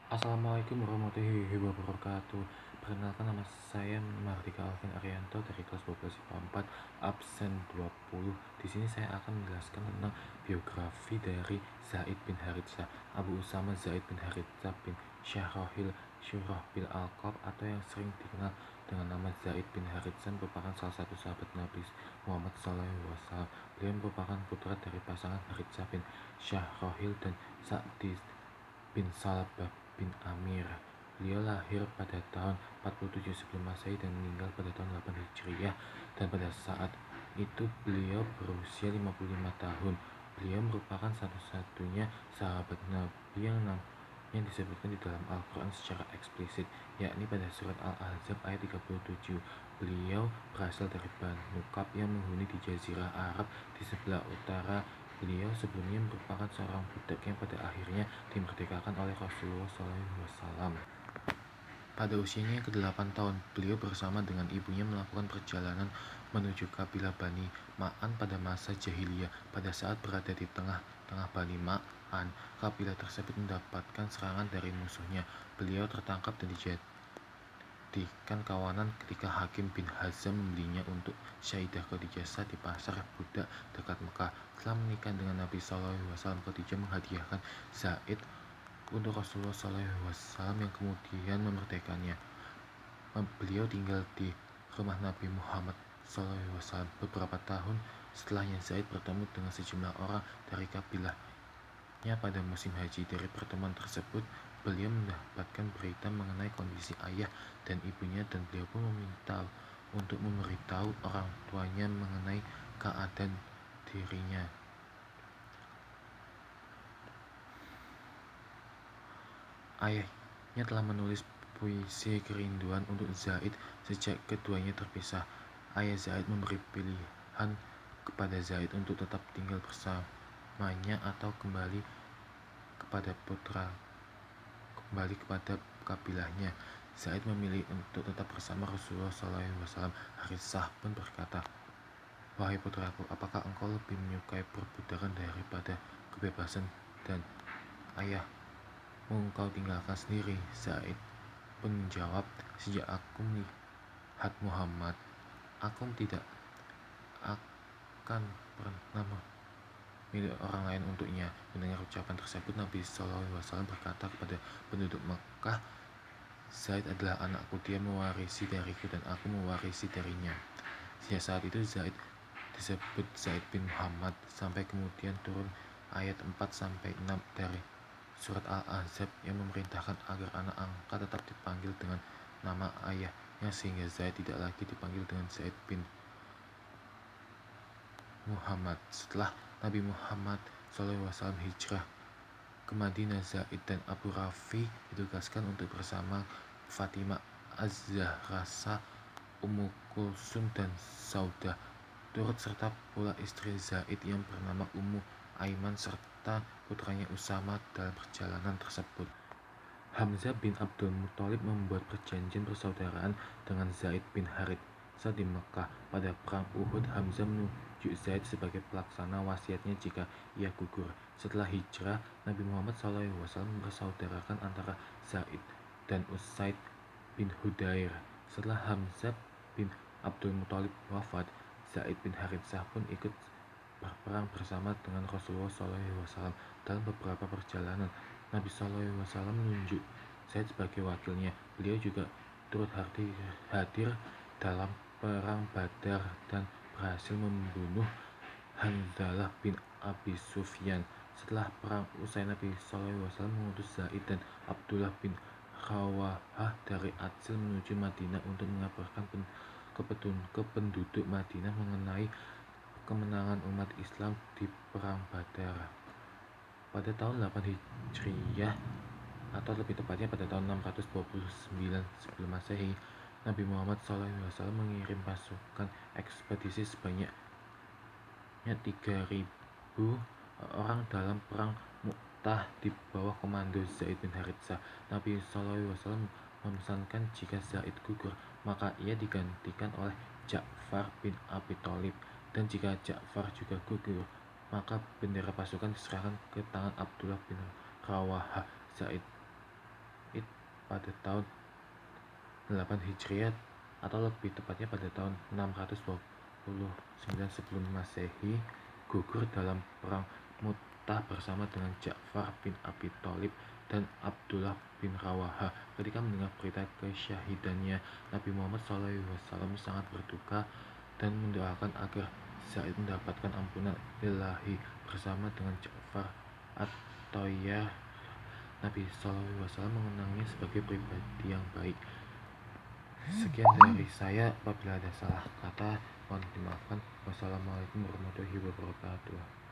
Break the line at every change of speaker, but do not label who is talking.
Assalamualaikum warahmatullahi wabarakatuh. Perkenalkan, nama saya Mardika Alvin Arianto dari kelas 12 IPA 4 absen 20. Di sini saya akan menjelaskan tentang biografi dari Zaid bin Harithah. Abu Usama Zaid bin Harithah bin Syahrohil Syurah bin Al-Qalb atau yang sering dikenal dengan nama Zaid bin Harithah merupakan salah satu sahabat Nabi Muhammad SAW. Beliau merupakan putra dari pasangan Harithah bin Syahrohil dan Sa'di bin Salbah bin Amir. Beliau lahir pada tahun 47 sebelum Masehi dan meninggal pada tahun 8 Hijriah, dan pada saat itu beliau berusia 55 tahun. Beliau merupakan satu-satunya sahabat Nabi yang disebutkan di dalam Al-Quran secara eksplisit, yakni pada surat Al-Ahzab ayat 37. Beliau berasal dari Banu Kab yang menghuni di Jazirah Arab di sebelah utara. Beliau sebelumnya merupakan seorang budak yang pada akhirnya dimerdekakan oleh Rasulullah SAW. Pada usianya yang ke-8 tahun, beliau bersama dengan ibunya melakukan perjalanan menuju kabilah Bani Ma'an pada masa jahiliyah. Pada saat berada di tengah-tengah Bani Ma'an, kabilah tersebut mendapatkan serangan dari musuhnya. Beliau tertangkap dan dijadikan kawanan ketika Hakim bin Hazam membelinya untuk Syaidah Khadijah di pasar budak dekat Mekah. Setelah menikah dengan Nabi SAW, Khadijah menghadiahkan Zaid untuk Rasulullah SAW yang kemudian memerdekakannya. Beliau tinggal di rumah Nabi Muhammad SAW. Beberapa tahun setelahnya, Zaid bertemu dengan sejumlah orang dari kabilahnya pada musim haji. Dari pertemuan tersebut, beliau mendapatkan berita mengenai kondisi ayah dan ibunya, dan beliau pun meminta untuk memberitahu orang tuanya mengenai keadaan dirinya. Ayahnya telah menulis puisi kerinduan untuk Zaid sejak keduanya terpisah. Ayah Zaid memberi pilihan kepada Zaid untuk tetap tinggal bersamanya atau kembali kepada kabilahnya. Zaid memilih untuk tetap bersama Rasulullah SAW. Haritsah pun berkata, "Wahai putraku, apakah engkau lebih menyukai perbudakan daripada kebebasan, dan ayahmu engkau tinggalkan sendiri?" Zaid pun menjawab, "Sejak aku melihat Muhammad, aku tidak akan pernah memilih orang lain untuknya." Mendengar ucapan tersebut, Nabi SAW berkata kepada penduduk Mekah, "Zaid adalah anakku, dia mewarisi dariku dan aku mewarisi darinya." Sejak saat itu Zaid disebut Zaid bin Muhammad, sampai kemudian turun ayat 4-6 dari surat Al-Ahzab yang memerintahkan agar anak angkat tetap dipanggil dengan nama ayahnya, sehingga Zaid tidak lagi dipanggil dengan Zaid bin Muhammad. Setelah Nabi Muhammad SAW hijrah ke Madinah, Zaid dan Abu Rafi ditugaskan untuk bersama Fatimah Az-Zahra, Ummu Kulsum, dan Saudah. Turut serta pula istri Zaid yang bernama Ummu Aiman serta putranya Usama dalam perjalanan tersebut. Hamzah bin Abdul Muthalib membuat perjanjian persaudaraan dengan Zaid bin Harithah di Mekah. Pada perang Uhud, Hamzah menunjuk Zaid sebagai pelaksana wasiatnya jika ia gugur. Setelah hijrah, Nabi Muhammad SAW mempersaudarakan antara Zaid dan Usaid bin Hudair. Setelah Hamzah bin Abdul Muthalib wafat, Zaid bin Harithah pun ikut berperang bersama dengan Rasulullah SAW. Dalam beberapa perjalanan, Nabi SAW menunjuk Zaid sebagai wakilnya. Beliau juga turut hadir dalam perang Badar dan berhasil membunuh Hanzalah bin Abi Sufyan. Setelah perang usai, Nabi SAW mengutus Zaid dan Abdullah bin Rawahah dari Adsil menuju Madinah untuk mengabarkan ke penduduk Madinah mengenai kemenangan umat Islam di perang Badar. Pada tahun 8 Hijriah, atau lebih tepatnya pada tahun 629 sebelum Masehi, Nabi Muhammad SAW mengirim pasukan ekspedisi sebanyak 3.000 orang dalam perang Mu'tah di bawah komando Zaid bin Harithah. Nabi SAW memesankan jika Zaid gugur, maka ia digantikan oleh Ja'far bin Abi Thalib, dan jika Ja'far juga gugur, maka bendera pasukan diserahkan ke tangan Abdullah bin Rawahah. Zaid pada tahun 8 Hijriah atau lebih tepatnya pada tahun 629 sebelum Masehi, gugur dalam perang Mu'tah bersama dengan Ja'far bin Abi Thalib dan Abdullah bin Rawaha. Ketika mendengar berita kesyahidannya, Nabi Muhammad SAW sangat berduka dan mendoakan agar Zaid mendapatkan ampunan Ilahi. Bersama dengan Ja'far at-Thayyar, Nabi SAW mengenangnya sebagai pribadi yang baik. Sekian dari saya, apabila ada salah kata mohon dimaafkan. Wassalamualaikum warahmatullahi wabarakatuh.